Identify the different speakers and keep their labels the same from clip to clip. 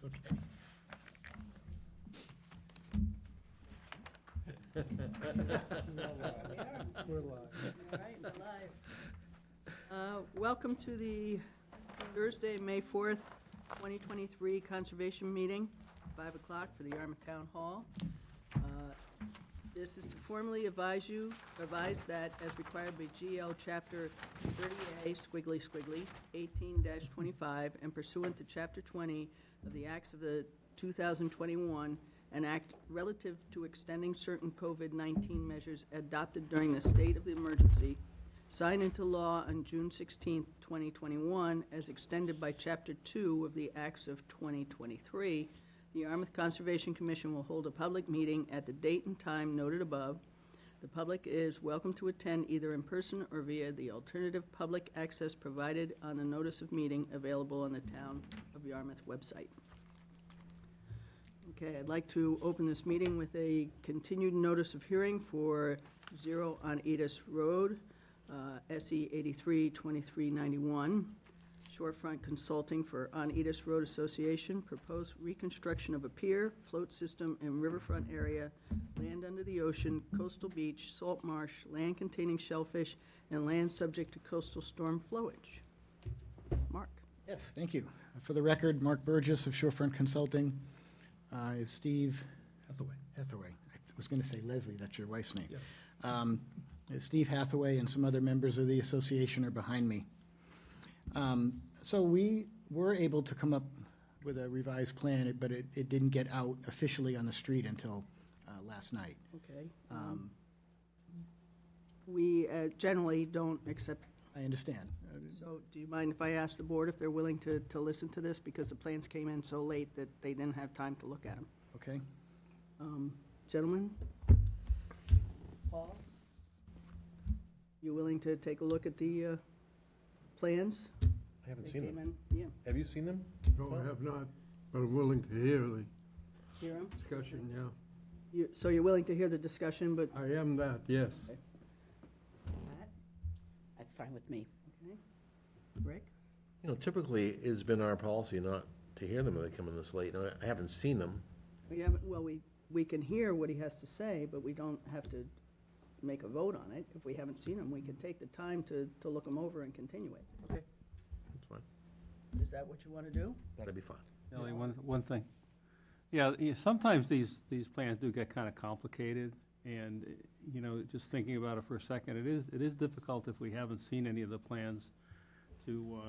Speaker 1: Okay.
Speaker 2: We're live.
Speaker 3: All right, we're live. Welcome to the Thursday, May 4th, 2023 Conservation Meeting, 5 o'clock for the Yarmouth Town Hall. This is to formally advise that, as required by GL Chapter 30A, squiggly squiggly, 18-25, and pursuant to Chapter 20 of the Acts of the 2021, an act relative to extending certain COVID-19 measures adopted during the state of the emergency, signed into law on June 16, 2021, as extended by Chapter 2 of the Acts of 2023, the Yarmouth Conservation Commission will hold a public meeting at the date and time noted above. The public is welcome to attend either in person or via the alternative public access provided on the notice of meeting available on the Town of Yarmouth website. Okay, I'd like to open this meeting with a continued notice of hearing for 0 on Edis Road, SE 83-2391. Shorefront Consulting for On Edis Road Association, proposed reconstruction of a pier, float system, and riverfront area, land under the ocean, coastal beach, salt marsh, land containing shellfish, and land subject to coastal storm flowage. Mark.
Speaker 1: Yes, thank you. For the record, Mark Burgess of Shorefront Consulting. Steve Hathaway. I was going to say Leslie, that's your wife's name.
Speaker 2: Yes.
Speaker 1: Steve Hathaway and some other members of the association are behind me. So we were able to come up with a revised plan, but it didn't get out officially on the street until last night.
Speaker 3: Okay. We generally don't accept.
Speaker 1: I understand.
Speaker 3: So do you mind if I ask the board if they're willing to listen to this? Because the plans came in so late that they didn't have time to look at them.
Speaker 1: Okay.
Speaker 3: Gentlemen? Paul? You willing to take a look at the plans?
Speaker 4: I haven't
Speaker 3: They
Speaker 4: seen
Speaker 3: came
Speaker 4: them.
Speaker 3: in. Yeah,
Speaker 4: Have you seen them?
Speaker 2: No, I have not, but I'm willing to hear the
Speaker 3: hear them?
Speaker 2: discussion, yeah.
Speaker 3: So you're willing to hear the discussion, but,
Speaker 2: I am that, yes.
Speaker 3: Matt?
Speaker 5: That's fine with me.
Speaker 3: Okay. Rick?
Speaker 4: You know, typically, it's been our policy not to hear them when they come in this late. Now, I haven't seen them.
Speaker 3: We haven't, well, we can hear what he has to say, but we don't have to make a vote on it. If we haven't seen them, we can take the time to look them over and continue it.
Speaker 4: Okay, that's fine.
Speaker 3: Is that what you want to do?
Speaker 4: That'd be fine.
Speaker 6: Only one thing. Yeah, sometimes these plans do get kind of complicated, and, you know, just thinking about it for a second, it is difficult if we haven't seen any of the plans to,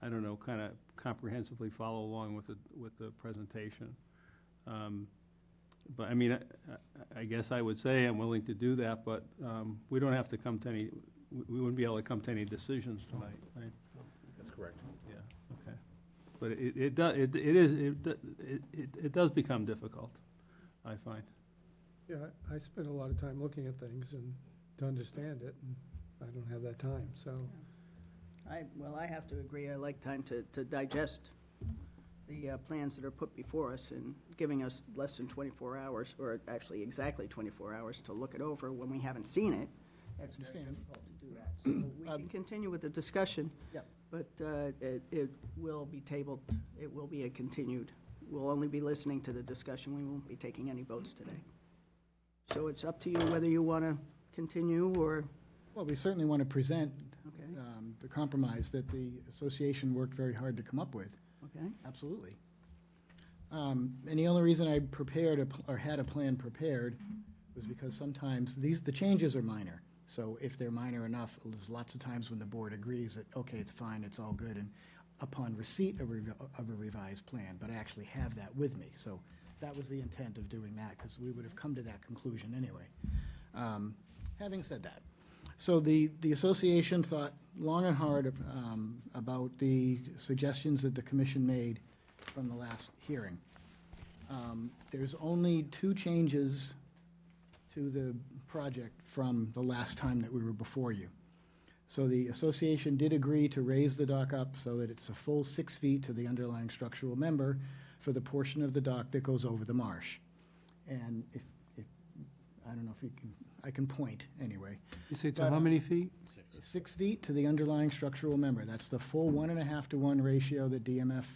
Speaker 6: I don't know, kind of comprehensively follow along with the presentation. But, I mean, I guess I would say I'm willing to do that, but we don't have to come to any, we wouldn't be able to come to any decisions tonight, right?
Speaker 4: That's correct.
Speaker 6: Yeah, okay. But it does become difficult, I find.
Speaker 2: Yeah, I spend a lot of time looking at things and to understand it, and I don't have that time, so.
Speaker 3: I have to agree. I like time to digest the plans that are put before us, and giving us less than 24 hours, or actually exactly 24 hours to look it over when we haven't seen it. It's very
Speaker 1: Understand.
Speaker 3: difficult to do that. So we can continue with the discussion.
Speaker 1: Yep.
Speaker 3: But it will be tabled. It will be continued. We'll only be listening to the discussion. We won't be taking any votes today. So it's up to you whether you want to continue or,
Speaker 1: Well, we certainly want to present
Speaker 3: okay,
Speaker 1: the compromise that the association worked very hard to come up with.
Speaker 3: okay.
Speaker 1: Absolutely. And the only reason I prepared or had a plan prepared was because sometimes the changes are minor. So if they're minor enough, there's lots of times when the board agrees that, okay, it's fine, it's all good, and upon receipt of a revised plan, but I actually have that with me. So that was the intent of doing that, because we would have come to that conclusion anyway. Having said that, so the association thought long and hard about the suggestions that the commission made from the last hearing. There's only 2 changes to the project from the last time that we were before you. So the association did agree to raise the dock up so that it's a full 6 feet to the underlying structural member for the portion of the dock that goes over the marsh. And if I don't know if you can, I can point anyway.
Speaker 6: You say to
Speaker 1: But,
Speaker 6: how many feet?
Speaker 1: 6 feet to the underlying structural member. That's the full 1.5 to 1 ratio that DMF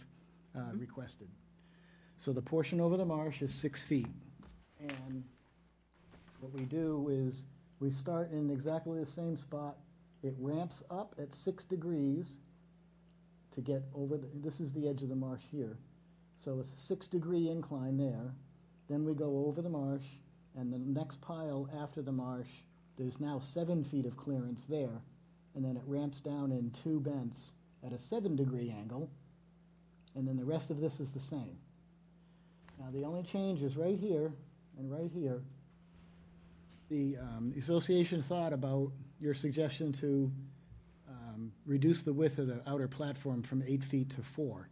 Speaker 1: requested. So the portion over the marsh is 6 feet. And what we do is, we start in exactly the same spot. It ramps up at 6 degrees to get over this is the edge of the marsh here. So it's a 6-degree incline there. Then we go over the marsh, and the next pile after the marsh, there's now 7 feet of clearance there. And then it ramps down in 2 bents at a 7-degree angle. And then the rest of this is the same. Now, the only change is right here and right here. The association thought about your suggestion to reduce the width of the outer platform from 8 feet to 4.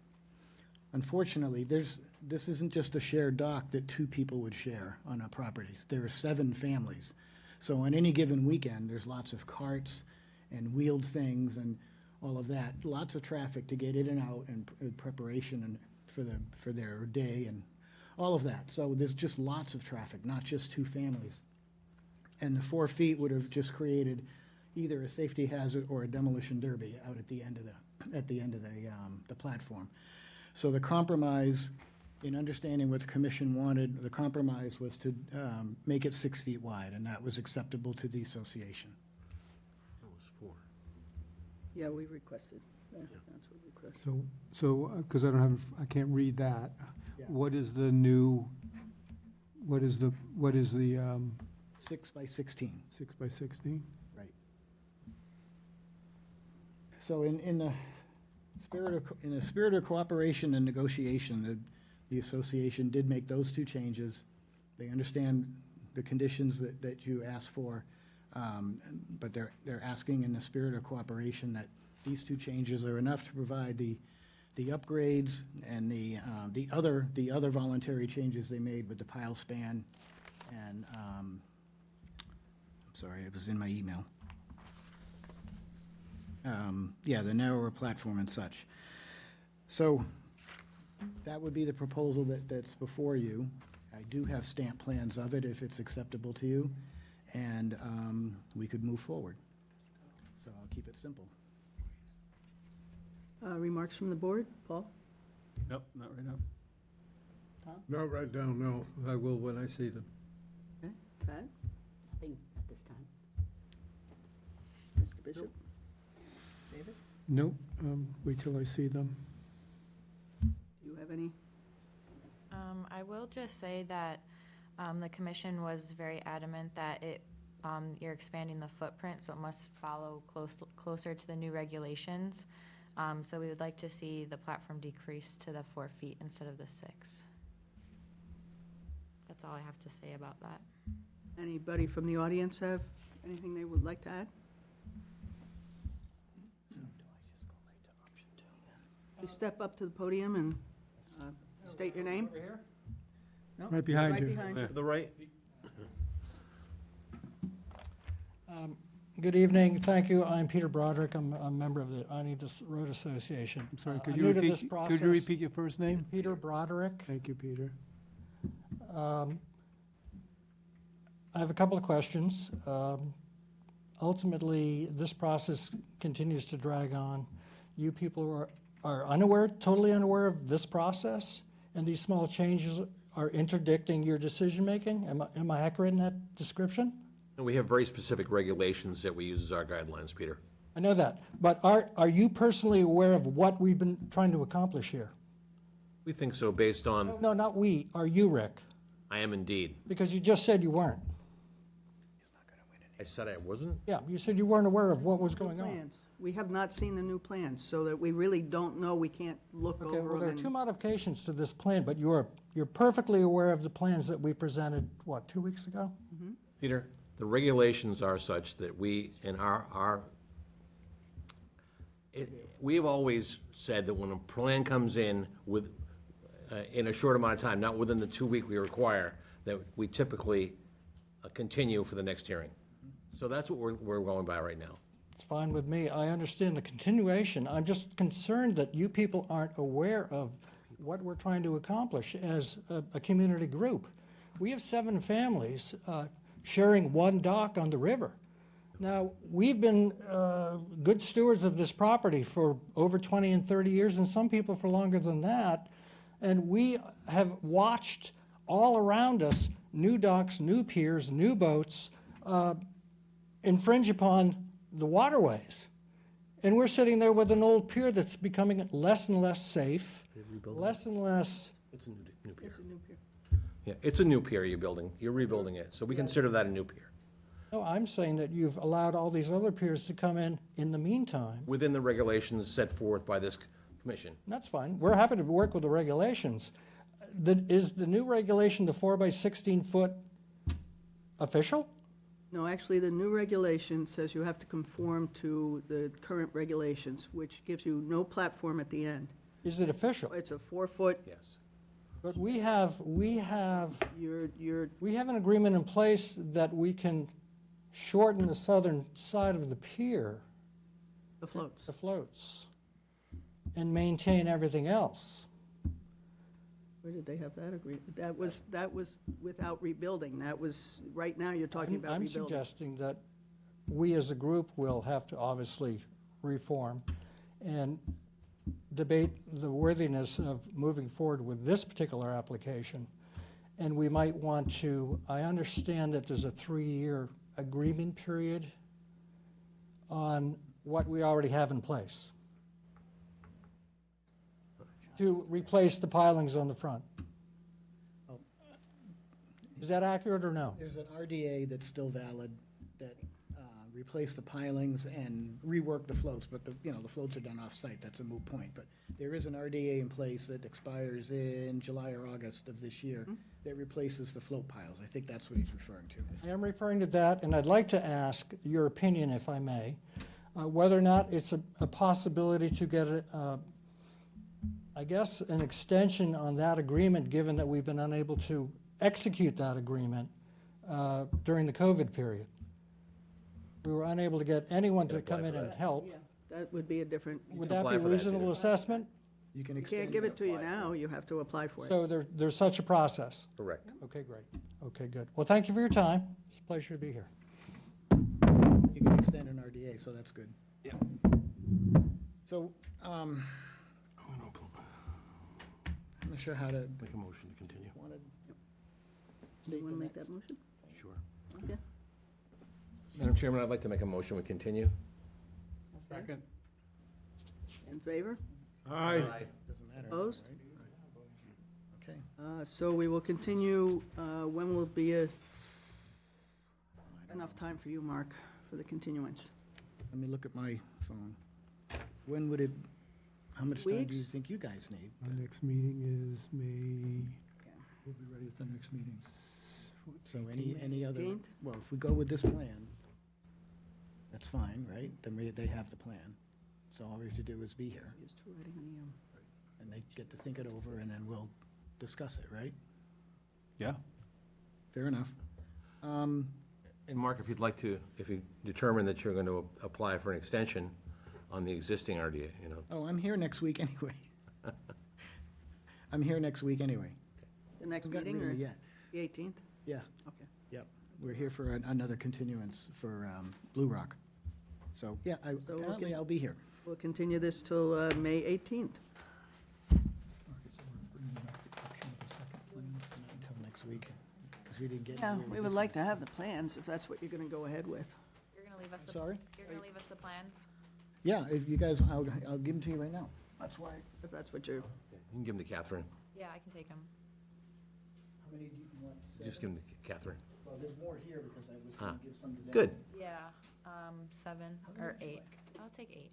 Speaker 1: Unfortunately, this isn't just a shared dock that 2 people would share on a property. There are 7 families. So on any given weekend, there's lots of carts and wheeled things and all of that. Lots of traffic to get in and out and preparation and for their day and all of that. So there's just lots of traffic, not just 2 families. And the 4 feet would have just created either a safety hazard or a demolition derby out at the end of the platform. So the compromise, in understanding what the commission wanted, the compromise was to make it 6 feet wide, and that was acceptable to the association.
Speaker 4: That was 4.
Speaker 3: Yeah, we requested, that's what we requested.
Speaker 2: So, because I can't read that.
Speaker 1: Yeah.
Speaker 2: What is the
Speaker 1: 6 by 16.
Speaker 2: 6 by 16?
Speaker 1: Right. So in the spirit of cooperation and negotiation, the association did make those 2 changes. They understand the conditions that you asked for, but they're asking in the spirit of cooperation that these 2 changes are enough to provide the upgrades and the other voluntary changes they made with the pile span and I'm sorry, it was in my email. Yeah, the narrower platform and such. So that would be the proposal that's before you. I do have stamp plans of it if it's acceptable to you, and we could move forward. So I'll keep it simple.
Speaker 3: Remarks from the board, Paul?
Speaker 6: Nope, not right now.
Speaker 3: Tom?
Speaker 7: Not right now, no. I will when I see them.
Speaker 3: Okay, Pat?
Speaker 5: Nothing at this time.
Speaker 3: Mr. Bishop? David?
Speaker 2: Nope, wait till I see them.
Speaker 3: Do you have any?
Speaker 8: I will just say that the commission was very adamant that you're expanding the footprint, so it must follow closer to the new regulations. So we would like to see the platform decrease to the 4 feet instead of the 6. That's all I have to say about that.
Speaker 3: Anybody from the audience have anything they would like to add?
Speaker 1: So do I just go right to option 2 then?
Speaker 3: Please step up to the podium and state your name.
Speaker 6: Over here?
Speaker 3: No,
Speaker 2: Right behind
Speaker 3: right
Speaker 2: you.
Speaker 3: behind you.
Speaker 4: To the right?
Speaker 9: Good evening, thank you. I'm Peter Broderick. I'm a member of the I Need This Road Association.
Speaker 2: I'm sorry,
Speaker 9: I'm
Speaker 2: could you
Speaker 9: new to
Speaker 2: repeat,
Speaker 9: this
Speaker 2: could
Speaker 9: process.
Speaker 2: you repeat your first name?
Speaker 9: Peter Broderick.
Speaker 2: Thank you, Peter.
Speaker 9: I have a couple of questions. Ultimately, this process continues to drag on. You people are unaware, totally unaware of this process, and these small changes are interdicting your decision-making? Am I accurate in that description?
Speaker 4: And we have very specific regulations that we use as our guidelines, Peter.
Speaker 9: I know that, but are you personally aware of what we've been trying to accomplish here?
Speaker 4: We think so based on,
Speaker 9: No, not we, are you, Rick?
Speaker 4: I am indeed.
Speaker 9: Because you just said you weren't.
Speaker 4: I said I wasn't?
Speaker 9: Yeah, you said you weren't aware of what was
Speaker 3: New
Speaker 9: going on.
Speaker 3: plans. We have not seen the new plans, so that we really don't know, we can't look
Speaker 9: Okay, well,
Speaker 3: over
Speaker 9: there are
Speaker 3: them.
Speaker 9: 2 modifications to this plan, but you're perfectly aware of the plans that we presented, what, 2 weeks ago?
Speaker 4: Peter, the regulations are such that we, in we've always said that when a plan comes in with, in a short amount of time, not within the 2 week we require, that we typically continue for the next hearing. So that's what we're going by right now.
Speaker 9: It's fine with me. I understand the continuation. I'm just concerned that you people aren't aware of what we're trying to accomplish as a community group. We have 7 families sharing 1 dock on the river. Now, we've been good stewards of this property for over 20 and 30 years, and some people for longer than that. And we have watched all around us new docks, new piers, new boats infringe upon the waterways. And we're sitting there with an old pier that's becoming less and less safe, less and less.
Speaker 4: It's a new pier.
Speaker 3: It's a new pier.
Speaker 4: Yeah, it's a new pier you're building. You're rebuilding it, so we consider that a new pier.
Speaker 9: No, I'm saying that you've allowed all these other piers to come in the meantime.
Speaker 4: Within the regulations set forth by this commission.
Speaker 9: And that's fine. We're happy to work with the regulations. Is the new regulation, the 4 by 16 foot, official?
Speaker 3: No, actually, the new regulation says you have to conform to the current regulations, which gives you no platform at the end.
Speaker 9: Is it official?
Speaker 3: It's a 4-foot,
Speaker 4: Yes.
Speaker 9: But we have
Speaker 3: you're,
Speaker 9: an agreement in place that we can shorten the southern side of the pier,
Speaker 3: the floats.
Speaker 9: the floats, and maintain everything else.
Speaker 3: Where did they have that agreement? That was without rebuilding. That was, right now, you're talking about
Speaker 9: I'm
Speaker 3: rebuilding.
Speaker 9: suggesting that we as a group will have to obviously reform and debate the worthiness of moving forward with this particular application. And we might want to, I understand that there's a 3-year agreement period on what we already have in place to replace the pilings on the front. Is that accurate or no?
Speaker 1: There's an RDA that's still valid that replaced the pilings and reworked the floats, but the floats are done off-site, that's a moot point. But there is an RDA in place that expires in July or August of this year that replaces the float piles. I think that's what he's referring to.
Speaker 9: I am referring to that, and I'd like to ask your opinion, if I may, whether or not it's a possibility to get, I guess, an extension on that agreement, given that we've been unable to execute that agreement during the COVID period. We were unable to get anyone to come in and help.
Speaker 3: Yeah, that would be a different,
Speaker 9: Would
Speaker 4: can
Speaker 9: that be
Speaker 4: apply
Speaker 9: a
Speaker 4: for that,
Speaker 9: reasonable
Speaker 4: too.
Speaker 9: assessment?
Speaker 1: You can
Speaker 3: you
Speaker 1: extend.
Speaker 3: can't give it to you now, you have to apply for it.
Speaker 9: So there's such a process.
Speaker 4: Correct.
Speaker 9: Okay, great. Okay, good. Well, thank you for your time. It's a pleasure to be here.
Speaker 1: You can extend an RDA, so that's good.
Speaker 4: Yeah.
Speaker 1: So, I'm not sure how to.
Speaker 4: Make a motion to continue.
Speaker 3: Do you want to make that motion?
Speaker 4: Sure.
Speaker 3: Okay.
Speaker 4: Madam Chairman, I'd like to make a motion, we continue.
Speaker 6: Second.
Speaker 3: In favor?
Speaker 7: Aye.
Speaker 1: Doesn't matter.
Speaker 3: Opposed?
Speaker 1: right? Okay.
Speaker 3: So we will continue, when will be enough time for you, Mark, for the continuance?
Speaker 1: Let me look at my phone. When would it, how much time do you
Speaker 3: Weeks?
Speaker 1: think you guys need?
Speaker 2: Our next meeting is May,
Speaker 7: We'll be ready at the next meeting.
Speaker 1: So any other,
Speaker 3: 18th?
Speaker 1: well, if we go with this plan, that's fine, right? Then they have the plan. So all we have to do is be here,
Speaker 3: Used to writing on the,
Speaker 1: and they get to think it over, and then we'll discuss it, right?
Speaker 6: Yeah.
Speaker 1: Fair enough.
Speaker 4: And Mark, if you'd like to, if you determine that you're going to apply for an extension on the existing RDA,
Speaker 1: Oh, I'm here next week anyway. I'm here next week anyway.
Speaker 3: the next
Speaker 1: Haven't gotten
Speaker 3: meeting,
Speaker 1: rid
Speaker 3: or
Speaker 1: of it yet.
Speaker 3: the 18th?
Speaker 1: Yeah,
Speaker 3: Okay.
Speaker 1: yep. We're here for another continuance for Blue Rock. So, yeah, apparently I'll be here.
Speaker 3: We'll continue this till May 18th.
Speaker 1: Until next week, because we didn't get.
Speaker 3: Yeah,
Speaker 1: anywhere with
Speaker 3: we would
Speaker 1: this
Speaker 3: like
Speaker 1: one.
Speaker 3: to have the plans, if that's what you're going to go ahead with.
Speaker 8: You're gonna leave us
Speaker 1: Sorry?
Speaker 8: You're gonna leave us the plans?
Speaker 1: Yeah, if you guys, I'll give them to you right now. That's why.
Speaker 3: If that's what you're,
Speaker 4: you can give them to Catherine.
Speaker 8: Yeah, I can take them.
Speaker 1: How many do you want?
Speaker 4: Just give them to Catherine.
Speaker 1: Well, there's more here because I was
Speaker 4: gonna
Speaker 1: give some to them.
Speaker 4: Good.
Speaker 8: Yeah, 7 or 8. I'll take 8.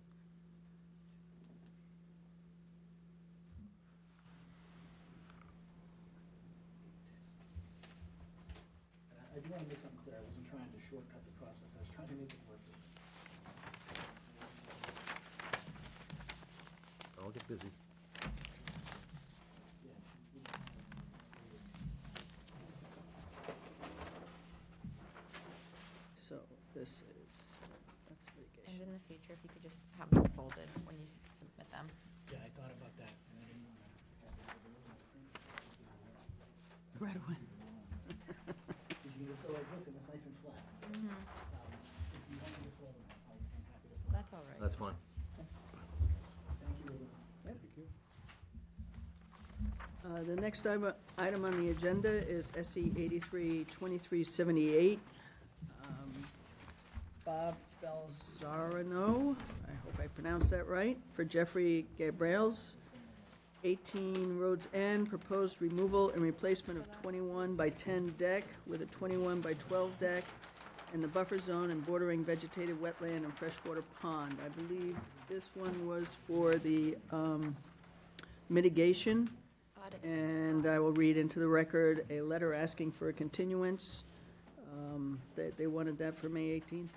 Speaker 1: I do want to make something clear. I wasn't trying to shortcut the process. I was trying to make it work.
Speaker 4: I'll get busy.
Speaker 3: so this is, that's
Speaker 8: And
Speaker 3: litigation.
Speaker 8: in the future, if you could just have them folded when you submit them.
Speaker 1: Yeah, I thought about that. And I didn't want to have it
Speaker 3: Right away.
Speaker 1: You can just go like this and it's nice and flat. If you want me to fold them, I'm happy to.
Speaker 8: That's all right.
Speaker 4: That's fine.
Speaker 1: Thank you.
Speaker 3: The next item on the agenda is SE 83-2378. Bob Belzarano, I hope I pronounced that right, for Jeffrey Gabriels, 18 Rhodes End, proposed removal and replacement of 21 by 10 deck with a 21 by 12 deck in the buffer zone and bordering vegetated wetland and freshwater pond. I believe this one was for the mitigation. And I will read into the record a letter asking for a continuance. They wanted that for May 18th.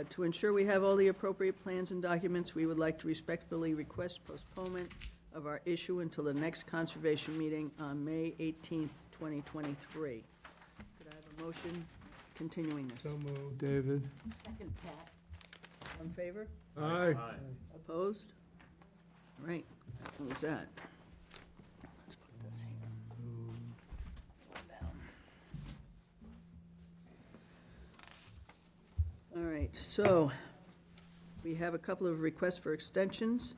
Speaker 3: To ensure we have all the appropriate plans and documents, we would like to respectfully request postponement of our issue until the next conservation meeting on May 18th, 2023. Could I have a motion continuing this?
Speaker 2: So moved, David.
Speaker 5: Second, Pat.
Speaker 3: All in favor?
Speaker 2: Aye.
Speaker 3: Opposed? All right, that was that. Let's put this here. Down. All right, so we have a couple of requests for extensions.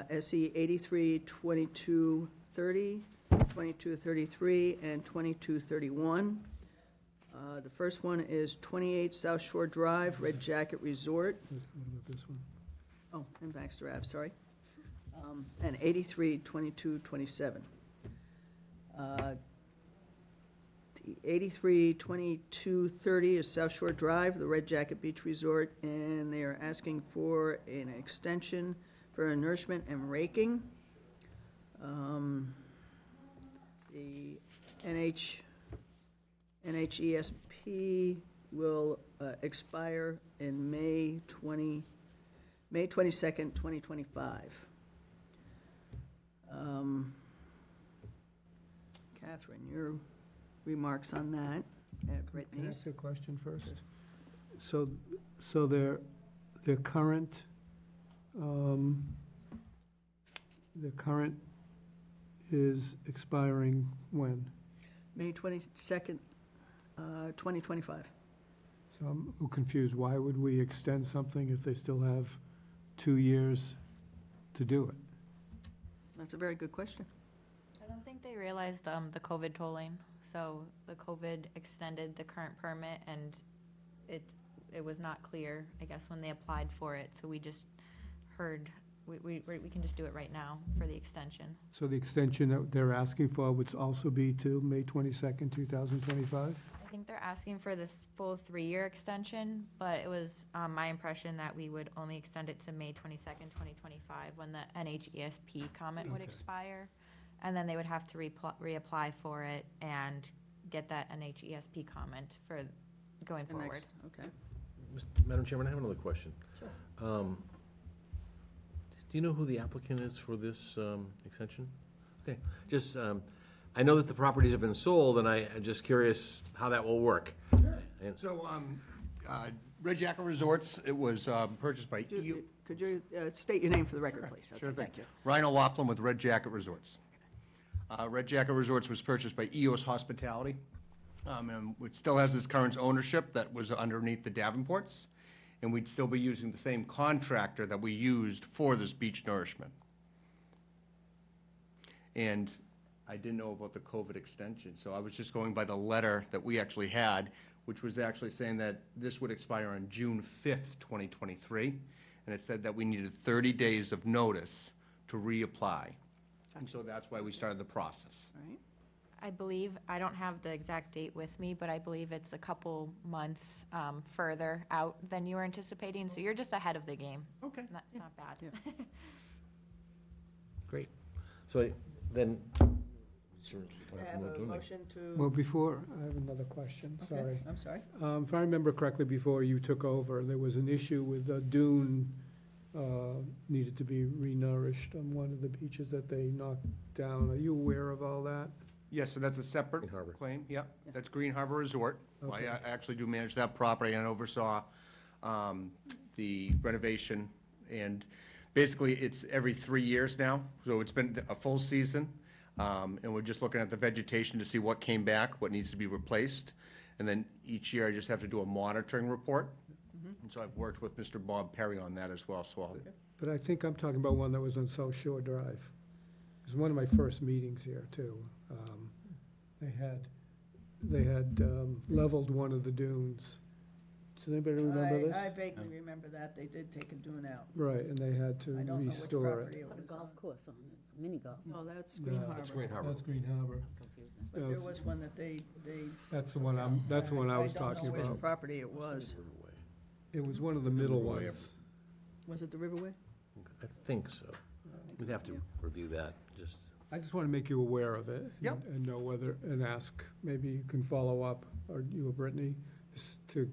Speaker 3: SE 83-2230, 2233, and 2231. The first one is 28 South Shore Drive, Red Jacket Resort.
Speaker 2: What about this one?
Speaker 3: Oh, and Baxter Ave, sorry. And 83-2227. The 83-2230 is South Shore Drive, the Red Jacket Beach Resort, and they are asking for an extension for nourishment and raking. The NHESP will expire in May 22nd, 2025. Catherine, your remarks on that at
Speaker 2: Can I
Speaker 3: Brittany's?
Speaker 2: ask a question first? So their current, is expiring when?
Speaker 3: May 22nd, 2025.
Speaker 2: So I'm confused. Why would we extend something if they still have 2 years to do it?
Speaker 3: That's a very good question.
Speaker 8: I don't think they realized the COVID tolling. So the COVID extended the current permit, and it was not clear, I guess, when they applied for it. So we just heard, we can just do it right now for the extension.
Speaker 2: So the extension that they're asking for would also be to May 22nd, 2025?
Speaker 8: I think they're asking for this full 3-year extension, but it was my impression that we would only extend it to May 22nd, 2025, when the NHESP comment would
Speaker 2: Okay.
Speaker 8: expire. And then they would have to reapply for it and get that NHESP comment for going
Speaker 3: The
Speaker 8: forward.
Speaker 3: next, okay.
Speaker 4: Madam Chairman, I have another question.
Speaker 3: Sure.
Speaker 4: Do you know who the applicant is for this extension? Okay, just, I know that the properties have been sold, and I'm just curious how that will work. And-
Speaker 10: So, Red Jacket Resorts, it was purchased by
Speaker 3: Could you state your name for the record, please? Okay,
Speaker 10: Sure thing.
Speaker 3: thank you.
Speaker 10: Ryan O'Loughlin with Red Jacket Resorts. Red Jacket Resorts was purchased by EOS Hospitality, and it still has its current ownership that was underneath the Davenports, and we'd still be using the same contractor that we used for this beach nourishment. And I didn't know about the COVID extension, so I was just going by the letter that we actually had, which was actually saying that this would expire on June 5th, 2023, and it said that we needed 30 days of notice to reapply. And so that's why we started the process.
Speaker 3: All right.
Speaker 8: I believe, I don't have the exact date with me, but I believe it's a couple months further out than you were anticipating, so you're just ahead of the game.
Speaker 10: Okay.
Speaker 8: And that's not bad.
Speaker 3: Yeah.
Speaker 4: Great. So then,
Speaker 3: I have a motion to.
Speaker 2: Well, before, I have another question,
Speaker 3: Okay,
Speaker 2: sorry.
Speaker 3: I'm sorry.
Speaker 2: If I remember correctly, before you took over, there was an issue with the dune needed to be renourished on one of the beaches that they knocked down. Are you aware of all that?
Speaker 10: Yes, so that's a separate
Speaker 4: Green Harbor.
Speaker 10: claim, yep. That's Green Harbor Resort.
Speaker 2: Okay.
Speaker 10: I actually do manage that property and oversaw the renovation. And basically, it's every 3 years now, so it's been a full season. And we're just looking at the vegetation to see what came back, what needs to be replaced. And then each year, I just have to do a monitoring report. And so I've worked with Mr. Bob Perry on that as well, so I'll.
Speaker 2: But I think I'm talking about one that was on South Shore Drive, is was one of my first meetings here, too. They had leveled one of the dunes. Does anybody remember this?
Speaker 3: I vaguely remember that. They did take a dune out.
Speaker 2: Right, and they had to
Speaker 3: I don't know which
Speaker 2: restore
Speaker 3: property
Speaker 2: it.
Speaker 3: it
Speaker 5: Put a
Speaker 3: was on.
Speaker 5: golf course on it, mini golf.
Speaker 3: No, that's Green
Speaker 2: No.
Speaker 3: Harbor.
Speaker 4: That's Green Harbor.
Speaker 2: That's Green Harbor.
Speaker 5: Confusing.
Speaker 3: But there was one that they.
Speaker 2: That's the one I was talking
Speaker 3: I don't know
Speaker 2: about.
Speaker 3: which property it was.
Speaker 2: It was one of the middle
Speaker 4: Riverway.
Speaker 2: ones.
Speaker 3: Was it the Riverway?
Speaker 4: I think so. We'd have to review that, just.
Speaker 2: I just want to make you aware of it.
Speaker 10: Yep.
Speaker 2: And know whether, and ask, maybe you can follow up, or you or Brittany, to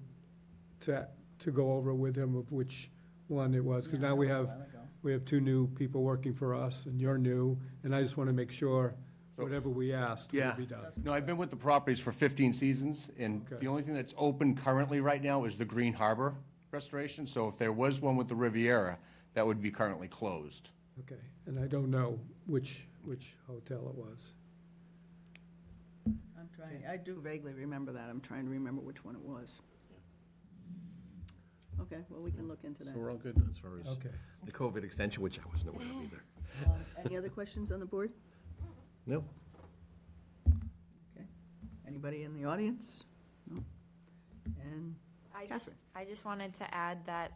Speaker 2: go over with him of which one it was. Because
Speaker 3: Yeah,
Speaker 2: now
Speaker 3: that
Speaker 2: we
Speaker 3: was a
Speaker 2: have,
Speaker 3: while ago.
Speaker 2: we have two new people working for us, and you're new, and I just want to make sure
Speaker 10: So-
Speaker 2: whatever we asked will
Speaker 10: Yeah.
Speaker 2: be done.
Speaker 10: No, I've been with the properties for 15 seasons, and
Speaker 2: Okay.
Speaker 10: the only thing that's open currently right now is the Green Harbor restoration. So if there was one with the Riviera, that would be currently closed.
Speaker 2: Okay, and I don't know which hotel it was.
Speaker 3: I'm trying, I do vaguely remember that. I'm trying to remember which one it was. Okay, well, we can look into that.
Speaker 4: So we're all good as far as
Speaker 2: Okay.
Speaker 4: the COVID extension, which I wasn't aware of either.
Speaker 3: Any other questions on the board?
Speaker 4: No?
Speaker 3: Okay. Anybody in the audience? No? And Catherine.
Speaker 8: I just wanted to add that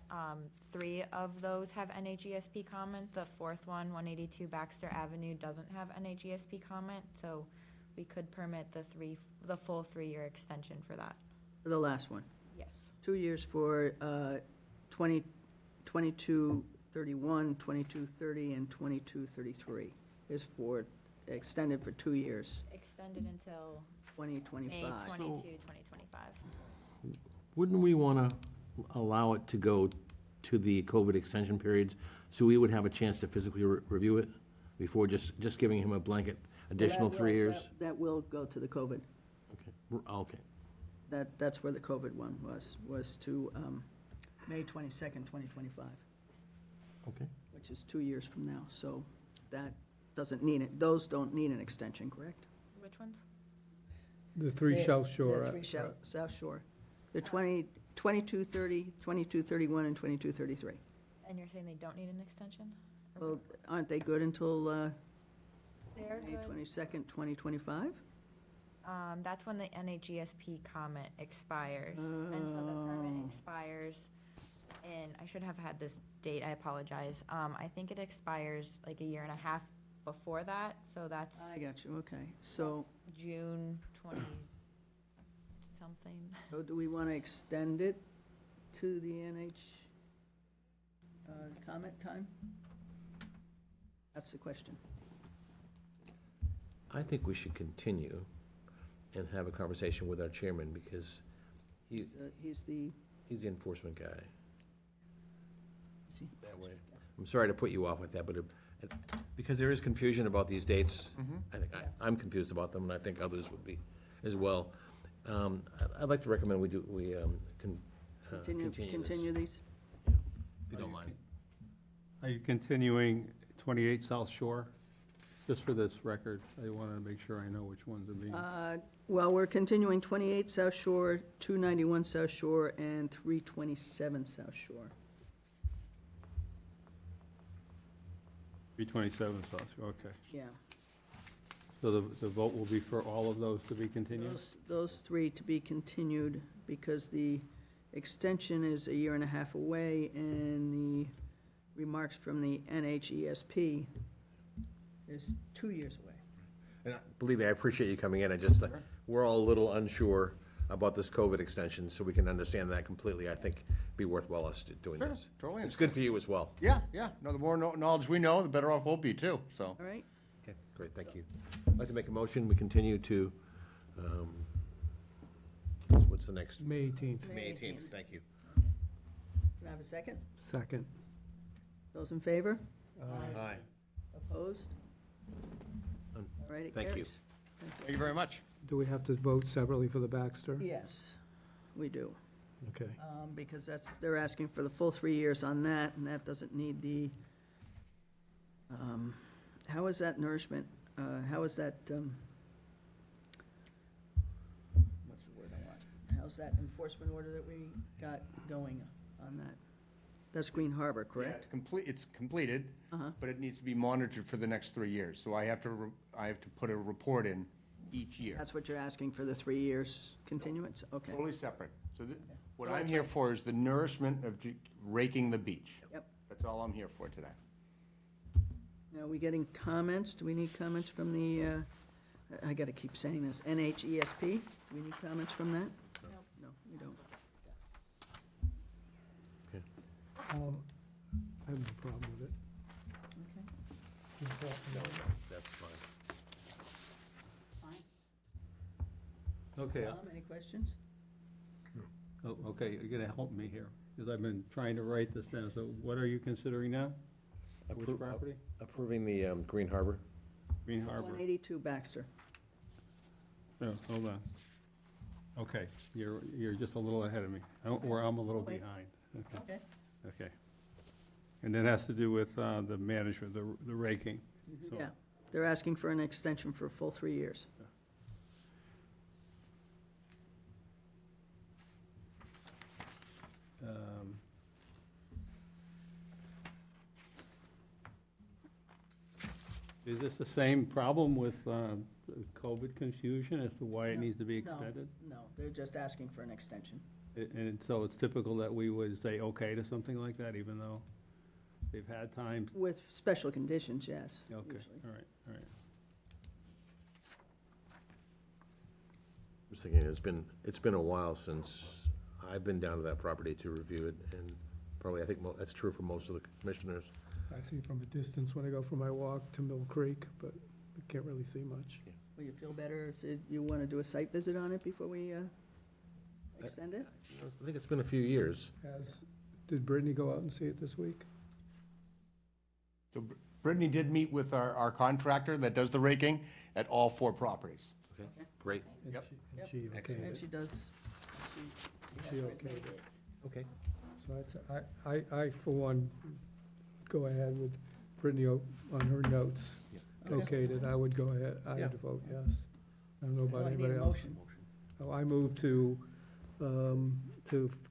Speaker 8: 3 of those have NHESP comment. The 4th one, 182 Baxter Avenue, doesn't have NHESP comment, so we could permit the full 3-year extension for that.
Speaker 3: the last one,
Speaker 8: Yes.
Speaker 3: 2 years for 2231, 2230, and 2233 is for, extended for 2 years,
Speaker 8: Extended until May
Speaker 3: 2025.
Speaker 8: 22, 2025.
Speaker 4: Wouldn't we want to allow it to go to the COVID extension periods, so we would have a chance to physically review it before just giving him a blanket additional
Speaker 3: That
Speaker 4: 3
Speaker 3: will-
Speaker 4: years?
Speaker 3: That will go to the COVID.
Speaker 4: Okay.
Speaker 3: That's where the COVID one was to May 22nd, 2025,
Speaker 4: Okay.
Speaker 3: which is 2 years from now. So that doesn't need it, those don't need an extension, correct?
Speaker 8: Which ones?
Speaker 2: The 3 South Shore.
Speaker 3: The three South Shore. The 2230, 2231, and 2233.
Speaker 8: And you're saying they don't need an extension?
Speaker 3: Well, aren't they good until
Speaker 8: They're
Speaker 3: May
Speaker 8: good.
Speaker 3: 22nd, 2025?
Speaker 8: That's when the NHESP comment expires. And so the permit expires, and I should have had this date, I apologize. I think it expires like a year and a half before that, so that's
Speaker 3: I got you, okay. So
Speaker 8: June 20-something.
Speaker 3: so do we want to extend it to the NH comment time? That's the question.
Speaker 4: I think we should continue and have a conversation with our chairman, because he's
Speaker 3: He's the,
Speaker 4: the enforcement guy.
Speaker 3: is he-
Speaker 4: That way. I'm sorry to put you off with that, but because there is confusion about these dates, I think I'm confused about them, and I think others would be as well. I'd like to recommend we
Speaker 3: continue these?
Speaker 4: if you don't mind.
Speaker 6: Are you continuing 28 South Shore? Just for this record, I wanted to make sure I know which ones are being.
Speaker 3: Well, we're continuing 28 South Shore, 291 South Shore, and 327 South Shore.
Speaker 6: 327 South Shore, okay.
Speaker 3: Yeah.
Speaker 6: So the vote will be for all of those to be continued?
Speaker 3: Those 3 to be continued, because the extension is a year and a half away, and the remarks from the NHESP is 2 years away.
Speaker 4: And believe me, I appreciate you coming in. I just, we're all a little unsure about this COVID extension, so we can understand that completely. I think it'd be worthwhile us doing
Speaker 10: Sure,
Speaker 4: this.
Speaker 10: totally
Speaker 4: It's good for you as well.
Speaker 10: Yeah, yeah. No, the more knowledge we know, the better off we'll be too, so.
Speaker 3: All right?
Speaker 4: Okay, great, thank you. I'd like to make a motion, we continue to, what's the next?
Speaker 2: May 18th.
Speaker 3: May
Speaker 4: May 18th, thank you.
Speaker 3: Can I have a second?
Speaker 2: Second.
Speaker 3: Those in favor?
Speaker 4: Aye.
Speaker 3: Opposed? All right, it
Speaker 4: Thank you.
Speaker 3: carries.
Speaker 10: Thank you very much.
Speaker 2: Do we have to vote separately for the Baxter?
Speaker 3: Yes, we do.
Speaker 2: Okay.
Speaker 3: Because they're asking for the full 3 years on that, and that doesn't need the, how is that nourishment, how is that, what's the word I want? How's that enforcement order that we got going on that? That's Green Harbor,
Speaker 10: Yeah,
Speaker 3: correct?
Speaker 10: it's completed,
Speaker 3: Uh-huh.
Speaker 10: but it needs to be monitored for the next 3 years. So I have to put a report in each year.
Speaker 3: That's what you're asking for the 3 years continuance? Okay.
Speaker 10: Totally separate. So what
Speaker 3: Well,
Speaker 10: I'm
Speaker 3: that's
Speaker 10: here
Speaker 3: right.
Speaker 10: for is the nourishment of raking the beach.
Speaker 3: Yep.
Speaker 10: That's all I'm here for today.
Speaker 3: Now, are we getting comments? Do we need comments from the, I gotta keep saying this, NHESP? Do we need comments from that? No, we don't.
Speaker 2: I have no problem with it.
Speaker 4: That's fine.
Speaker 6: Okay,
Speaker 3: Tom, any questions?
Speaker 6: oh, okay, you're gonna help me here, because I've been trying to write this down. So what are you considering now? Which
Speaker 4: Appro-
Speaker 6: property?
Speaker 4: Approving the Green Harbor.
Speaker 6: Green Harbor.
Speaker 3: 182 Baxter.
Speaker 6: Oh, hold on. Okay, you're just a little ahead of me, or I'm a little
Speaker 3: Wait.
Speaker 6: behind.
Speaker 3: Okay.
Speaker 6: Okay. And that has to do with the management, the raking. So-
Speaker 3: Yeah, they're asking for an extension for a full 3 years.
Speaker 6: Um, Is this the same problem with COVID confusion as to why it needs to be
Speaker 3: No,
Speaker 6: extended?
Speaker 3: No, they're just asking for an extension.
Speaker 6: And so it's typical that we would say okay to something like that, even though they've had time?
Speaker 3: With special conditions, yes,
Speaker 6: Okay,
Speaker 3: usually.
Speaker 6: all right, all right.
Speaker 4: Just thinking, it's been a while since I've been down to that property to review it, and probably, I think that's true for most of the commissioners.
Speaker 2: I see from a distance when I go for my walk to Mill Creek, but I can't really see much.
Speaker 3: Will you feel better if you want to do a site visit on it before we extend it?
Speaker 4: I think it's been a few years.
Speaker 2: Did Brittany go out and see it this week?
Speaker 10: So Brittany did meet with our contractor that does the raking at all 4 properties.
Speaker 4: Okay, great.
Speaker 2: And
Speaker 10: Yep.
Speaker 2: And she okayed
Speaker 3: And
Speaker 2: it?
Speaker 3: she does.
Speaker 2: She okayed it?
Speaker 4: Okay.
Speaker 2: So I, for one, go ahead with Brittany on her notes. Okayed it, I would go ahead, I would vote yes. I don't know about
Speaker 3: Oh, I need a
Speaker 2: anybody else.
Speaker 3: motion.
Speaker 2: Oh, I move to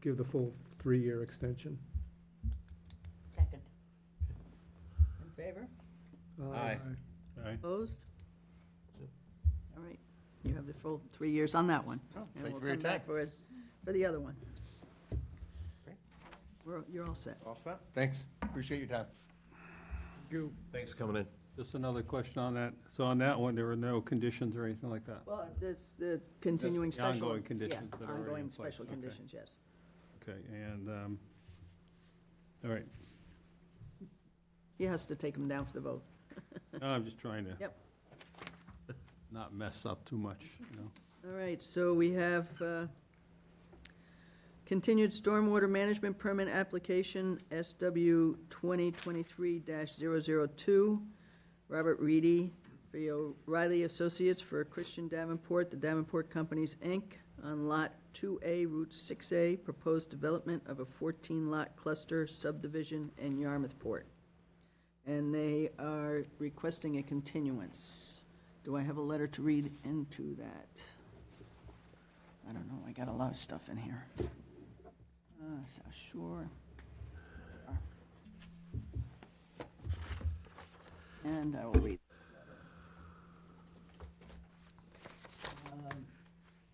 Speaker 2: give the full 3-year extension.
Speaker 5: Second.
Speaker 3: In favor?
Speaker 10: Aye.
Speaker 6: All right.
Speaker 3: Opposed? All right, you have the full 3 years on that one.
Speaker 10: Oh,
Speaker 3: And
Speaker 10: thank you
Speaker 3: we'll
Speaker 10: for your
Speaker 3: come back
Speaker 10: time.
Speaker 3: for the other one.
Speaker 10: Great.
Speaker 3: You're all set.
Speaker 10: All set? Thanks. Appreciate your time.
Speaker 4: Thanks for coming in.
Speaker 6: Just another question on that. So on that one, there were no conditions or anything like that?
Speaker 3: Well, there's the continuing
Speaker 6: the
Speaker 3: special.
Speaker 6: ongoing conditions
Speaker 3: yeah,
Speaker 6: that are already
Speaker 3: ongoing
Speaker 6: in place,
Speaker 3: special
Speaker 6: okay.
Speaker 3: conditions, yes.
Speaker 6: Okay, and, all right.
Speaker 3: He has to take them down for the vote.
Speaker 6: No, I'm just trying to
Speaker 3: Yep.
Speaker 6: not mess up too much, you know?
Speaker 3: All right, so we have continued stormwater management permit application SW 2023-002. Robert Reedy for O'Reilly Associates for Christian Davenport, the Davenport Companies, Inc., on Lot 2A, Route 6A, proposed development of a 14-lot cluster subdivision in Yarmouthport. And they are requesting a continuance. Do I have a letter to read into that? I don't know, I got a lot of stuff in here. South Shore. And I will read.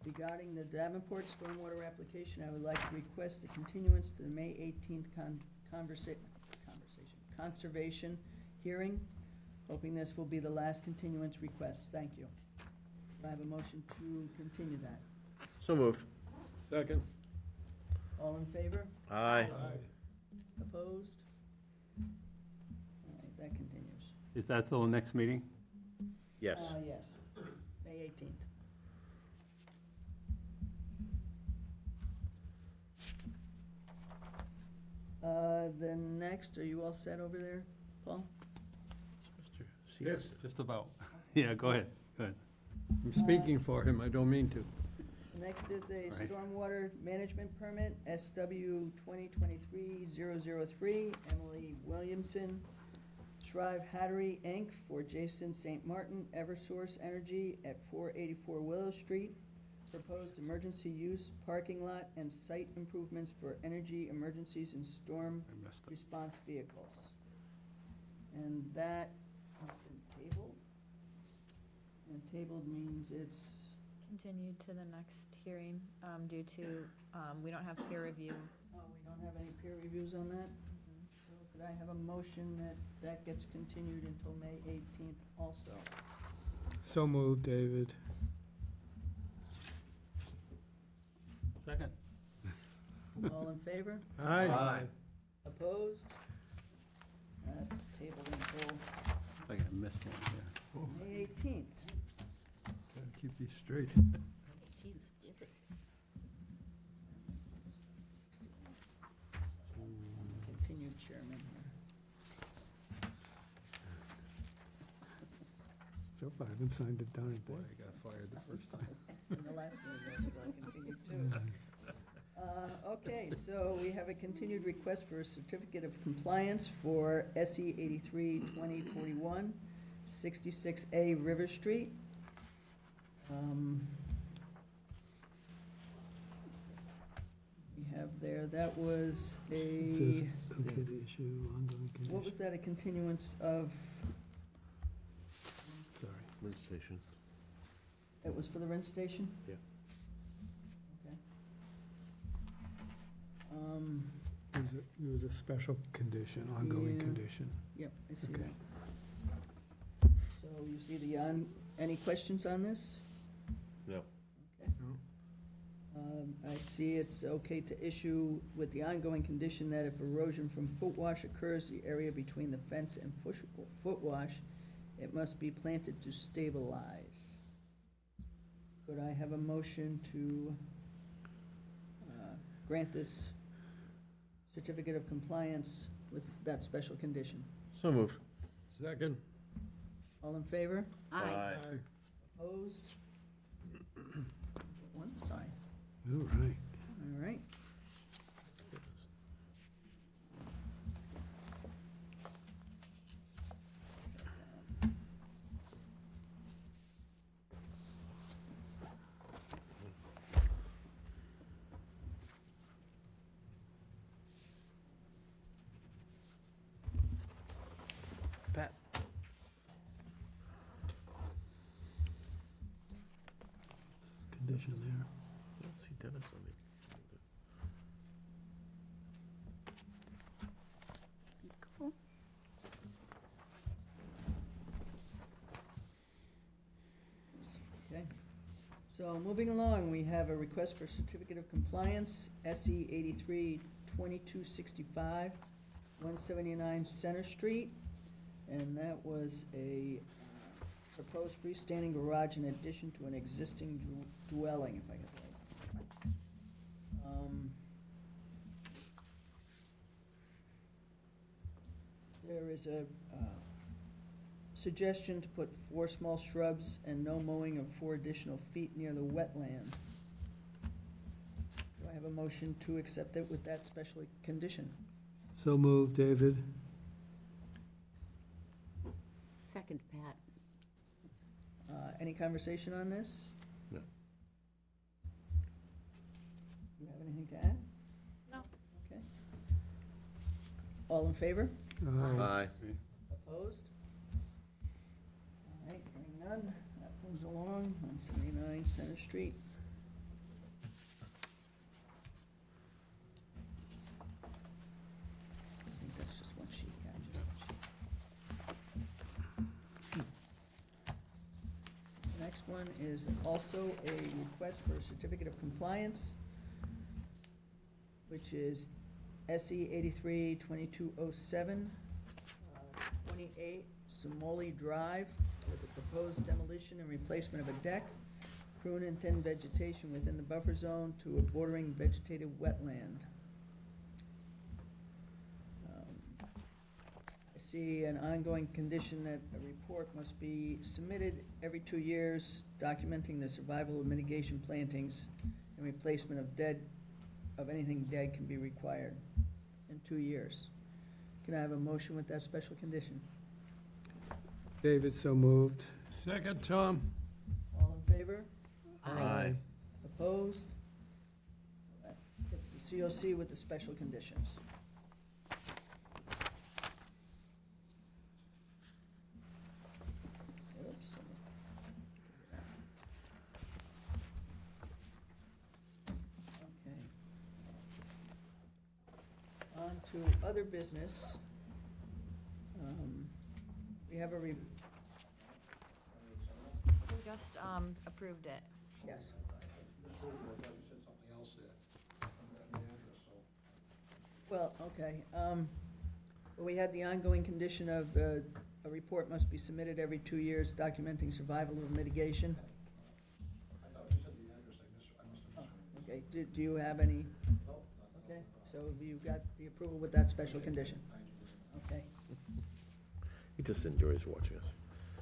Speaker 3: Regarding the Davenport stormwater application, I would like to request a continuance to the May 18th conservation hearing, hoping this will be the last continuance request. Thank you. Do I have a motion to continue that?
Speaker 4: So moved.
Speaker 2: Second.
Speaker 3: All in favor?
Speaker 4: Aye.
Speaker 3: Opposed? All right, that continues.
Speaker 6: Is that till the next meeting?
Speaker 4: Yes.
Speaker 3: Yes, May 18th. The next, are you all set over there, Paul?
Speaker 2: Yes.
Speaker 6: Just about. Yeah, go ahead, go ahead.
Speaker 2: I'm speaking for him, I don't mean to.
Speaker 3: The next is a
Speaker 6: Right.
Speaker 3: stormwater management permit, SW 2023-003, Emily Williamson, Shrive Hattery, Inc., for Jason St. Martin, Eversource Energy at 484 Willow Street, proposed emergency use parking lot and site improvements for energy emergencies and storm
Speaker 6: I missed it.
Speaker 3: response vehicles. And that has been tabled. And tabled means it's,
Speaker 8: Continued to the next hearing, due to, we don't have peer review.
Speaker 3: oh, we don't have any peer reviews on that? So could I have a motion that that gets continued until May 18th also?
Speaker 2: So moved, David.
Speaker 6: Second.
Speaker 3: All in favor?
Speaker 2: Aye.
Speaker 3: Opposed? That's tabled until
Speaker 6: I think I missed one, yeah.
Speaker 3: May 18th.
Speaker 7: Gotta keep these straight.
Speaker 5: She's busy.
Speaker 3: Continued chairman here.
Speaker 2: So far, I haven't signed a darn
Speaker 6: Boy,
Speaker 2: thing.
Speaker 6: I got fired the first time.
Speaker 3: And the last one was all continued too. Okay, so we have a continued request for a certificate of compliance for SE 83-2041, 66A River Street. We have there, that was
Speaker 2: It
Speaker 3: a,
Speaker 2: says, okay, the issue, ongoing
Speaker 3: what was
Speaker 2: condition.
Speaker 3: that, a continuance of,
Speaker 2: Sorry.
Speaker 4: Administration.
Speaker 3: it was for the rent station?
Speaker 4: Yeah.
Speaker 3: Okay.
Speaker 2: It was a special condition, ongoing
Speaker 3: Yeah.
Speaker 2: condition.
Speaker 3: Yep, I see
Speaker 2: Okay.
Speaker 3: that. So you see any questions on this?
Speaker 4: No.
Speaker 3: Okay.
Speaker 2: No.
Speaker 3: I see it's okay to issue with the ongoing condition that if erosion from foot wash occurs, the area between the fence and foot wash, it must be planted to stabilize. Could I have a motion to grant this certificate of compliance with that special condition?
Speaker 4: So moved.
Speaker 7: Second.
Speaker 3: All in favor?
Speaker 5: Aye.
Speaker 3: Opposed? One to sign.
Speaker 2: All right.
Speaker 3: All right.
Speaker 4: Pat.
Speaker 2: Condition there.
Speaker 4: I don't see Dennis on the.
Speaker 3: Cool. Okay. So moving along, we have a request for certificate of compliance, SE 83-2265, 179 Center Street. And that was a proposed freestanding garage in addition to an existing dwelling, if I get that right. There is a suggestion to put 4 small shrubs and no mowing of 4 additional feet near the wetland. Do I have a motion to accept it with that special condition?
Speaker 2: So moved, David.
Speaker 5: Second, Pat.
Speaker 3: Any conversation on this?
Speaker 4: No.
Speaker 3: You have anything to add?
Speaker 8: No.
Speaker 3: Okay. All in favor?
Speaker 4: Aye.
Speaker 3: Opposed? All right, hearing none, that moves along, 179 Center Street. I think that's just one sheet, yeah, just one sheet. The next one is also a request for a certificate of compliance, which is SE 83-2207, 28 Somoli Drive, with the proposed demolition and replacement of a deck, prune and thin vegetation within the buffer zone to a bordering vegetated wetland. I see an ongoing condition that a report must be submitted every 2 years documenting the survival of mitigation plantings and replacement of anything dead can be required in 2 years. Can I have a motion with that special condition?
Speaker 2: David, so moved.
Speaker 7: Second, Tom.
Speaker 3: All in favor?
Speaker 4: Aye.
Speaker 3: Opposed? It's the COC with the special conditions. Oops. Okay. On to other business. We have a,
Speaker 8: We just approved it.
Speaker 3: yes. Well, okay. We had the ongoing condition of a report must be submitted every 2 years documenting survival or mitigation. Okay, do you have any? Okay, so you got the approval with that special condition? Okay,
Speaker 4: He just enjoys watching us.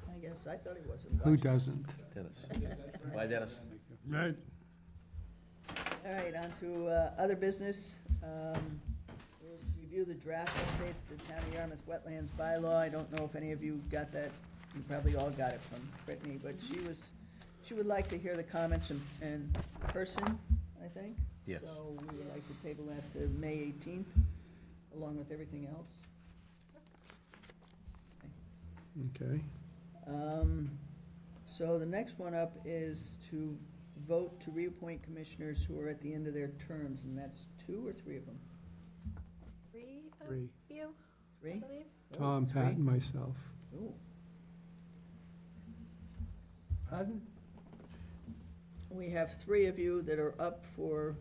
Speaker 3: I guess, I thought he wasn't
Speaker 2: Who
Speaker 3: watching.
Speaker 2: doesn't?
Speaker 4: Dennis. Bye, Dennis.
Speaker 7: Right.
Speaker 3: All right, on to other business. We'll review the draft updates to the Town of Yarmouth Wetlands bylaw. I don't know if any of you got that. You probably all got it from Brittany, but she would like to hear the comments in person, I think.
Speaker 4: Yes.
Speaker 3: So we would like to table that to May 18th, along with everything else.
Speaker 2: Okay.
Speaker 3: So the next one up is to vote to reappoint commissioners who are at the end of their terms, and that's 2 or 3 of them?
Speaker 8: 3 of
Speaker 2: Three.
Speaker 8: you, I
Speaker 3: 3?
Speaker 8: believe.
Speaker 2: Tom,
Speaker 3: Three?
Speaker 2: Pat, and myself.
Speaker 3: Ooh.
Speaker 7: Pardon?
Speaker 3: We have 3 of you that are up for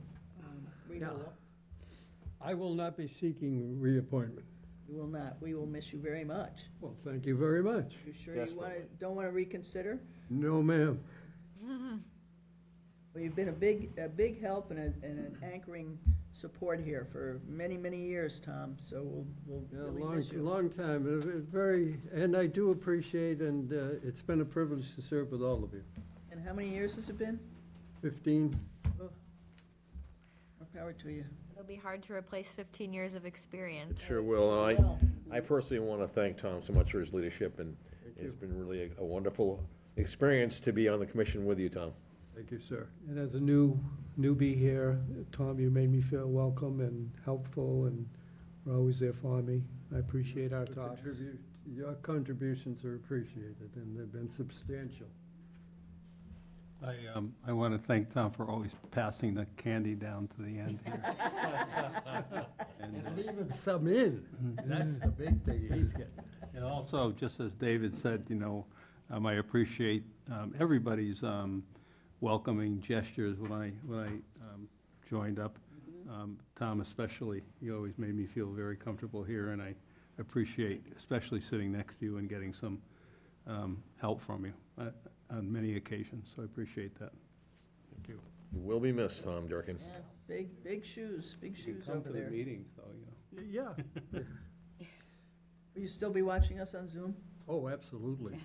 Speaker 3: renewal.
Speaker 7: I will not be seeking reappointment.
Speaker 3: You will not. We will miss you very much.
Speaker 7: Well, thank you very much.
Speaker 3: You sure you don't want to reconsider?
Speaker 7: No, ma'am.
Speaker 3: Well, you've been a big help and an anchoring support here for many, many years, Tom, so we'll
Speaker 7: Yeah,
Speaker 3: really miss you.
Speaker 7: long time. Very, and I do appreciate, and it's been a privilege to serve with all of you.
Speaker 3: And how many years has it been?
Speaker 7: 15.
Speaker 3: Oh, more power to you.
Speaker 8: It'll be hard to replace 15 years of experience.
Speaker 4: It sure will. And
Speaker 3: Well,
Speaker 4: I personally want to thank Tom so much for his leadership, and it's been really a wonderful experience to be on the commission with you, Tom.
Speaker 7: Thank you, sir.
Speaker 2: And as a newbie here, Tom, you made me feel welcome and helpful, and were always there for me. I appreciate our talks.
Speaker 7: Your contributions are appreciated, and they've been substantial.
Speaker 6: I want to thank Tom for always passing the candy down to the end here.
Speaker 7: And leaving some in. That's the big thing he's getting.
Speaker 6: And also, just as David said, I appreciate everybody's welcoming gestures when I joined up. Tom especially, you always made me feel very comfortable here, and I appreciate, especially sitting next to you and getting some help from you on many occasions, so I appreciate that. Thank you.
Speaker 4: You will be missed, Tom Durkin.
Speaker 3: yeah, big shoes over there.
Speaker 6: meetings, though,
Speaker 7: Yeah.
Speaker 3: Will you still be watching us on Zoom?
Speaker 7: Oh, absolutely.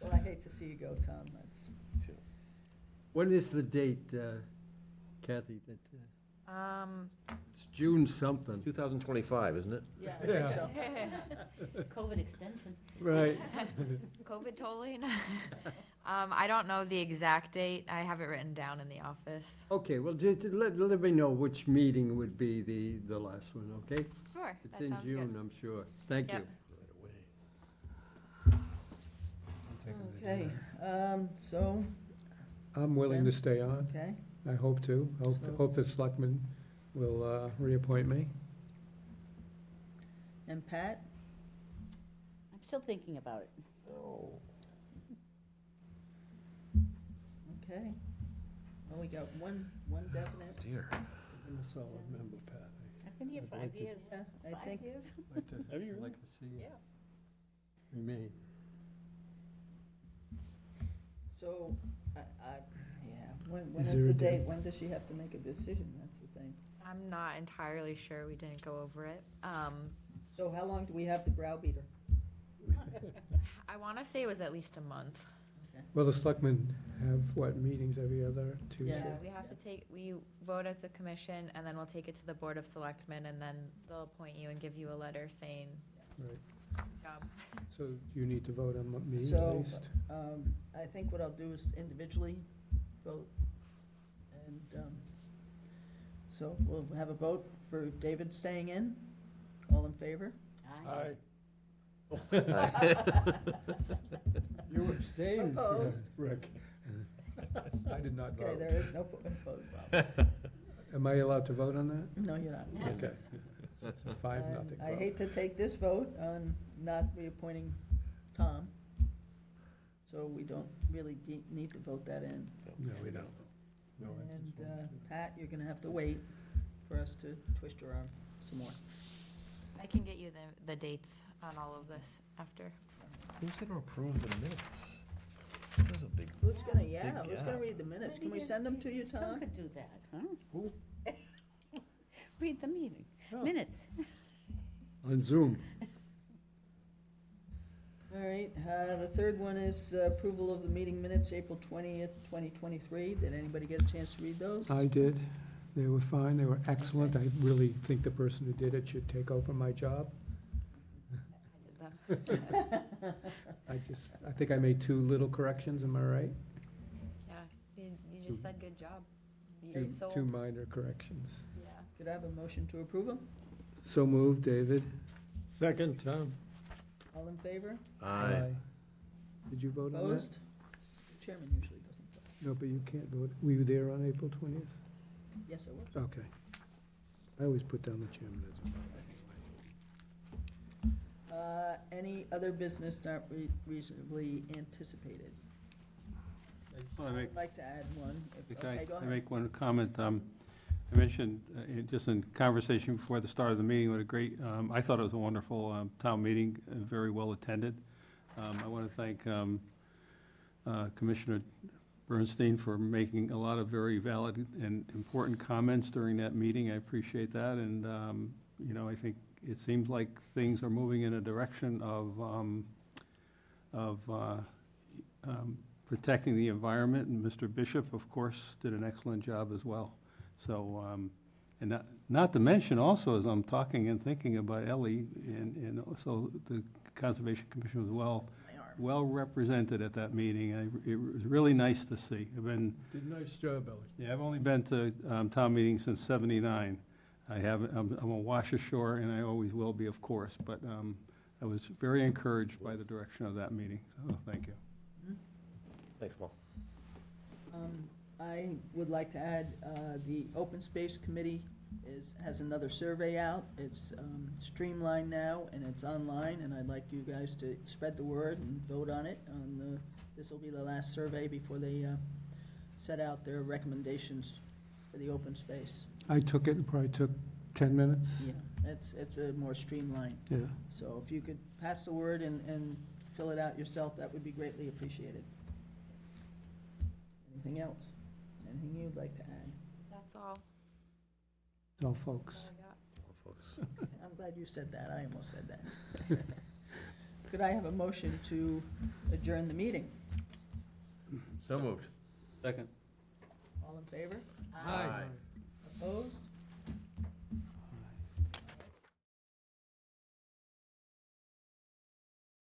Speaker 3: Well, I hate to see you go, Tom, that's,
Speaker 7: When is the date, Kathy? That It's June something.
Speaker 4: 2025, isn't it?
Speaker 3: yeah, I think so.
Speaker 5: COVID extension.
Speaker 7: Right.
Speaker 8: COVID totally. I don't know the exact date. I have it written down in the office.
Speaker 7: Okay, well, just let me know which meeting would be the last one, okay?
Speaker 8: Sure,
Speaker 7: It's
Speaker 8: that
Speaker 7: in
Speaker 8: sounds
Speaker 7: June,
Speaker 8: good.
Speaker 7: I'm sure. Thank you.
Speaker 8: Yep.
Speaker 3: Okay, so,
Speaker 2: I'm willing to
Speaker 3: Ben?
Speaker 2: stay on.
Speaker 3: okay,
Speaker 2: I hope to.
Speaker 3: So-
Speaker 2: Hope the selectmen will reappoint me.
Speaker 3: and Pat?
Speaker 5: I'm still thinking about it.
Speaker 3: Okay. Well, we got one definite.
Speaker 4: Dear.
Speaker 7: I'm a solid member, Pat.
Speaker 5: I've been here
Speaker 7: I'd
Speaker 5: 5
Speaker 7: like to-
Speaker 5: years.
Speaker 3: Yeah, I
Speaker 5: 5
Speaker 3: think,
Speaker 5: years?
Speaker 7: I'd like to-
Speaker 6: Have you
Speaker 7: I'd
Speaker 6: really?
Speaker 7: like to see you
Speaker 5: Yeah.
Speaker 7: remain.
Speaker 3: so, yeah, when
Speaker 2: Is
Speaker 3: is
Speaker 2: there
Speaker 3: the
Speaker 2: a date?
Speaker 3: date? When does she have to make a decision? That's the thing.
Speaker 8: I'm not entirely sure. We didn't go over it.
Speaker 3: So how long do we have to browbeat her?
Speaker 8: I want to say it was at least a month.
Speaker 2: Will the selectmen have, what, meetings every other Tuesday?
Speaker 3: Yeah.
Speaker 8: We have to we vote as a commission, and then we'll take it to the Board of Selectmen, and then they'll appoint you and give you a letter saying,
Speaker 2: Right.
Speaker 8: job.
Speaker 2: So you need to vote on me at
Speaker 3: So,
Speaker 2: least?
Speaker 3: I think what I'll do is individually vote. And, so we'll have a vote for David staying in. All in favor?
Speaker 5: Aye.
Speaker 7: You abstained,
Speaker 3: Opposed?
Speaker 2: Rick. I did not
Speaker 3: Okay,
Speaker 2: vote.
Speaker 3: there is no vote, Bob.
Speaker 2: Am I allowed to vote on that?
Speaker 3: No, you're not.
Speaker 2: Okay. It's a 5-0
Speaker 3: And I
Speaker 2: vote.
Speaker 3: hate to take this vote on not reappointing Tom, so we don't really need to vote that in.
Speaker 2: No, we don't. No,
Speaker 3: And Pat, you're gonna have to wait for us to twist your arm some more.
Speaker 8: I can get you the dates on all of this after.
Speaker 11: Who's gonna approve the minutes? This is a big,
Speaker 3: Who's gonna, yeah,
Speaker 11: Big
Speaker 3: who's gonna
Speaker 11: gap.
Speaker 3: read the minutes? Can we
Speaker 5: Maybe
Speaker 3: send them to you,
Speaker 5: Tom
Speaker 3: Tom?
Speaker 5: could do that, huh?
Speaker 7: Who?
Speaker 5: Read the meeting,
Speaker 7: Oh.
Speaker 5: minutes.
Speaker 2: On Zoom.
Speaker 3: All right, the third one is approval of the meeting minutes, April 20th, 2023. Did anybody get a chance to read those?
Speaker 2: I did. They were fine. They were excellent. I really think the person who did it should take over my job. I think I made 2 little corrections, am I right?
Speaker 8: Yeah, you just said good job.
Speaker 2: Two minor corrections.
Speaker 8: Yeah.
Speaker 3: Could I have a motion to approve them?
Speaker 2: So moved, David.
Speaker 7: Second, Tom.
Speaker 3: All in favor?
Speaker 4: Aye.
Speaker 2: Did you vote on that?
Speaker 3: Opposed? The chairman usually doesn't vote.
Speaker 2: No, but you can't vote. Were you there on April 20th?
Speaker 3: Yes, I was.
Speaker 2: Okay. I always put down the chairman as a vote.
Speaker 3: Any other business not reasonably anticipated?
Speaker 6: I wanna make-
Speaker 3: I'd like to add one. Okay, go
Speaker 6: I
Speaker 3: ahead.
Speaker 6: make one comment? I mentioned, just in conversation before the start of the meeting, what a great, I thought it was a wonderful town meeting, very well attended. I want to thank Commissioner Bernstein for making a lot of very valid and important comments during that meeting. I appreciate that, and, I think it seems like things are moving in a direction of protecting the environment, and Mr. Bishop, of course, did an excellent job as well. So, and not to mention also, as I'm talking and thinking about Ellie, and also the Conservation Commission was well represented at that meeting. It was really nice to see.
Speaker 2: Did a nice job, Ellie.
Speaker 6: Yeah, I've only been to town meetings since '79. I'm a Washer Shore, and I always will be, of course, but I was very encouraged by the direction of that meeting. So, thank you.
Speaker 4: Thanks, Paul.
Speaker 3: I would like to add, the Open Space Committee has another survey out. It's streamlined now, and it's online, and I'd like you guys to spread the word and vote on it. This will be the last survey before they set out their recommendations for the open space.
Speaker 2: I took it, it probably took 10 minutes.
Speaker 3: Yeah, it's a more streamlined.
Speaker 2: Yeah.
Speaker 3: So if you could pass the word and fill it out yourself, that would be greatly appreciated. Anything else? Anything you'd like to add?
Speaker 8: That's all.
Speaker 2: So, folks.
Speaker 8: All I got.
Speaker 4: Folks.
Speaker 3: I'm glad you said that. I almost said that. Could I have a motion to adjourn the meeting?
Speaker 4: So moved.
Speaker 6: Second.
Speaker 3: All in favor?
Speaker 5: Aye.